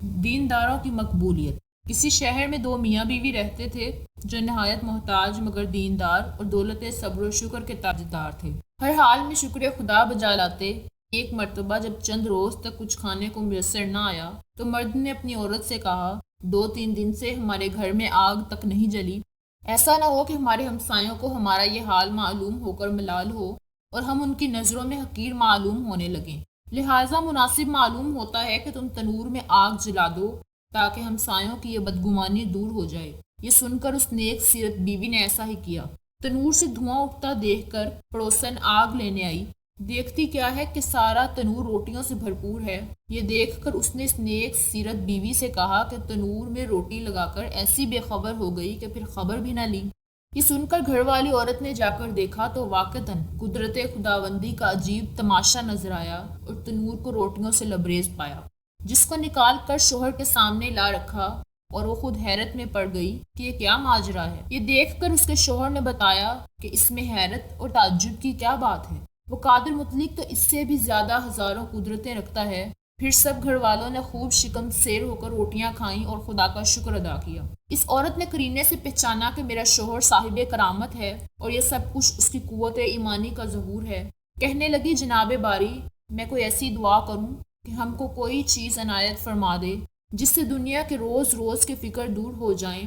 دینداروں کی مقبولیت۔ کسی شہر میں دو میاں بیوی رہتے تھے جو نہایت محتاج مگر دیندار اور دولت صبر و شکر کے تاجدار تھے۔ ہر حال میں شکر خدا بجا لاتے۔ ایک مرتبہ جب چند روز تک کچھ کھانے کو میسر نہ آیا تو مرد نے اپنی عورت سے کہا، 2-3 دن سے ہمارے گھر میں آگ تک نہیں جلی، ایسا نہ ہو کہ ہمارے ہمسایوں کو ہمارا یہ حال معلوم ہو کر ملال ہو اور ہم ان کی نظروں میں حقیر معلوم ہونے لگیں۔ لہٰذا مناسب معلوم ہوتا ہے کہ تم تنور میں آگ جلا دو تاکہ ہمسایوں کی یہ بدگمانی دور ہو جائے۔ یہ سن کر اس نیک سیرت بیوی نے ایسا ہی کیا۔ تنور سے دھواں اٹھتا دیکھ کر پڑوسن آگ لینے آئی۔ دیکھتی کیا ہے کہ سارا تنور روٹیوں سے بھرپور ہے۔ یہ دیکھ کر اس نے اس نیک سیرت بیوی سے کہا کہ تنور میں روٹی لگا کر ایسی بے خبر ہو گئی کہ پھر خبر بھی نہ لی۔ یہ سن کر گھر والی عورت نے جا کر دیکھا تو واقعتاً قدرت خداوندی کا عجیب تماشا نظر آیا اور تنور کو روٹیوں سے لبریز پایا، جس کو نکال کر شوہر کے سامنے لا رکھا اور وہ خود حیرت میں پڑ گئی کہ یہ کیا ماجرا ہے۔ یہ دیکھ کر اس کے شوہر نے بتایا کہ اس میں حیرت اور تعجب کی کیا بات ہے، وہ قادر مطلق تو اس سے بھی زیادہ ہزاروں قدرتیں رکھتا ہے۔ پھر سب گھر والوں نے خوب شکم سیر ہو کر روٹیاں کھائیں اور خدا کا شکر ادا کیا۔ اس عورت نے قرینے سے پہچانا کہ میرا شوہر صاحب کرامت ہے اور یہ سب کچھ اس کی قوت ایمانی کا ظہور ہے۔ کہنے لگی، جناب باری، میں کوئی ایسی دعا کروں کہ ہم کو کوئی چیز عنایت فرما دے جس سے دنیا کے روز روز کے فکر دور ہو جائیں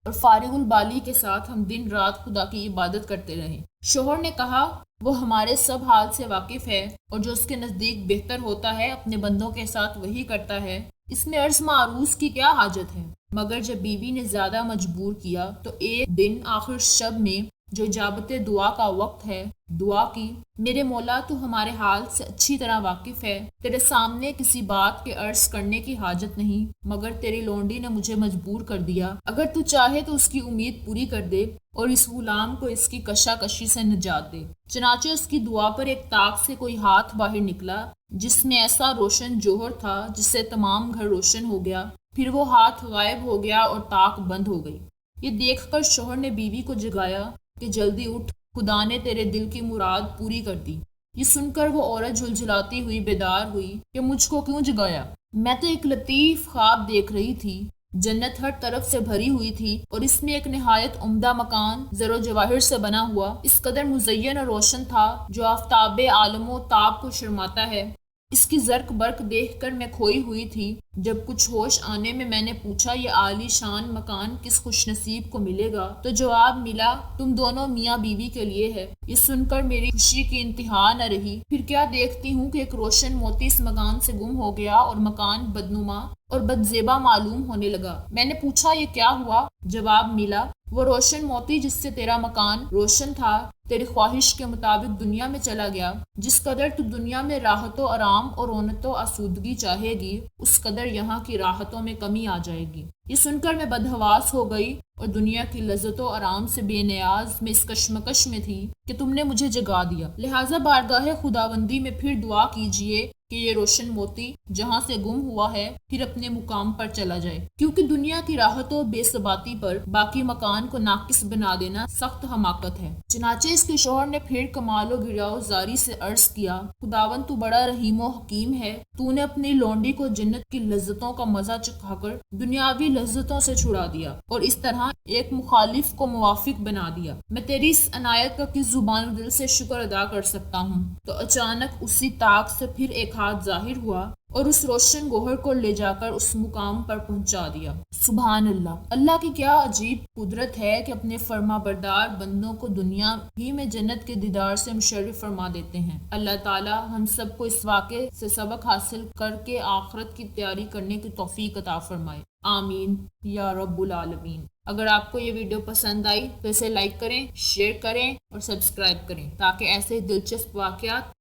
اور فارغ البالی کے ساتھ ہم دن رات خدا کی عبادت کرتے رہیں۔ شوہر نے کہا، وہ ہمارے سب حال سے واقف ہے اور جو اس کے نزدیک بہتر ہوتا ہے اپنے بندوں کے ساتھ وہی کرتا ہے، اس میں عرض معروض کی کیا حاجت ہے۔ مگر جب بیوی نے زیادہ مجبور کیا تو ایک دن آخر شب میں جو اجابت دعا کا وقت ہے، دعا کی، میرے مولا تو ہمارے حال سے اچھی طرح واقف ہے، تیرے سامنے کسی بات کے عرض کرنے کی حاجت نہیں، مگر تیری لونڈی نے مجھے مجبور کر دیا، اگر تو چاہے تو اس کی امید پوری کر دے اور اس غلام کو اس کی کشاکشی سے نجات دے۔ چنانچہ اس کی دعا پر ایک طاق سے کوئی ہاتھ باہر نکلا جس میں ایسا روشن جوہر تھا جس سے تمام گھر روشن ہو گیا، پھر وہ ہاتھ غائب ہو گیا اور طاق بند ہو گئی۔ یہ دیکھ کر شوہر نے بیوی کو جگایا کہ جلدی اٹھ، خدا نے تیرے دل کی مراد پوری کر دی۔ یہ سن کر وہ عورت جھلجھلاتی ہوئی بیدار ہوئی کہ مجھ کو کیوں جگایا؟ میں تو ایک لطیف خواب دیکھ رہی تھی۔ جنت ہر طرف سے بھری ہوئی تھی اور اس میں ایک نہایت عمدہ مکان زر و جواہر سے بنا ہوا اس قدر مزین اور روشن تھا جو آفتاب عالم و تاب کو شرماتا ہے۔ اس کی زرق برق دیکھ کر میں کھوئی ہوئی تھی۔ جب کچھ ہوش آنے میں نے پوچھا، یہ عالی شان مکان کس خوش نصیب کو ملے گا؟ تو جواب ملا، تم دونوں میاں بیوی کے لیے ہے۔ یہ سن کر میری خوشی کی انتہا نہ رہی۔ پھر کیا دیکھتی ہوں کہ ایک روشن موتی اس مکان سے گم ہو گیا اور مکان بدنما اور بدزیبا معلوم ہونے لگا۔ میں نے پوچھا، یہ کیا ہوا؟ جواب ملا، وہ روشن موتی جس سے تیرا مکان روشن تھا تیری خواہش کے مطابق دنیا میں چلا گیا۔ جس قدر تو دنیا میں راحت و آرام اور رونق و آسودگی چاہے گی، اس قدر یہاں کی راحتوں میں کمی آ جائے گی۔ یہ سن کر میں بدحواس ہو گئی اور دنیا کی لذت و آرام سے بے نیاز میں اس کشمکش میں تھی کہ تم نے مجھے جگا دیا۔ لہٰذا بارگاہ خداوندی میں پھر دعا کیجئے کہ یہ روشن موتی جہاں سے گم ہوا ہے پھر اپنے مقام پر چلا جائے، کیونکہ دنیا کی راحت و بے ثباتی پر باقی مکان کو ناقص بنا دینا سخت حماقت ہے۔ چنانچہ اس کے شوہر نے پھر کمال و گریہ زاری سے عرض کیا، خداوند تو بڑا رحیم و حکیم ہے، تو نے اپنی لونڈی کو جنت کی لذتوں کا مزہ چکھا کر دنیاوی لذتوں سے چھڑا دیا اور اس طرح ایک مخالف کو موافق بنا دیا۔ میں تیری اس عنایت کا کس زبان و دل سے شکر ادا کر سکتا ہوں؟ تو اچانک اسی طاق سے پھر ایک ہاتھ ظاہر ہوا اور اس روشن گوہر کو لے جا کر اس مقام پر پہنچا دیا۔ سبحان اللہ! اللہ کی کیا عجیب قدرت ہے کہ اپنے فرما بردار بندوں کو دنیا ہی میں جنت کے دیدار سے مشرف فرما دیتے ہیں۔ اللہ تعالی ہم سب کو اس واقعے سے سبق حاصل کر کے آخرت کی تیاری کرنے کی توفیق عطا فرمائے، آمین یا رب العالمین۔ اگر آپ کو یہ ویڈیو پسند آئی تو اسے لائک کریں، شیئر کریں اور سبسکرائب کریں تاکہ ایسے دلچسپ واقعات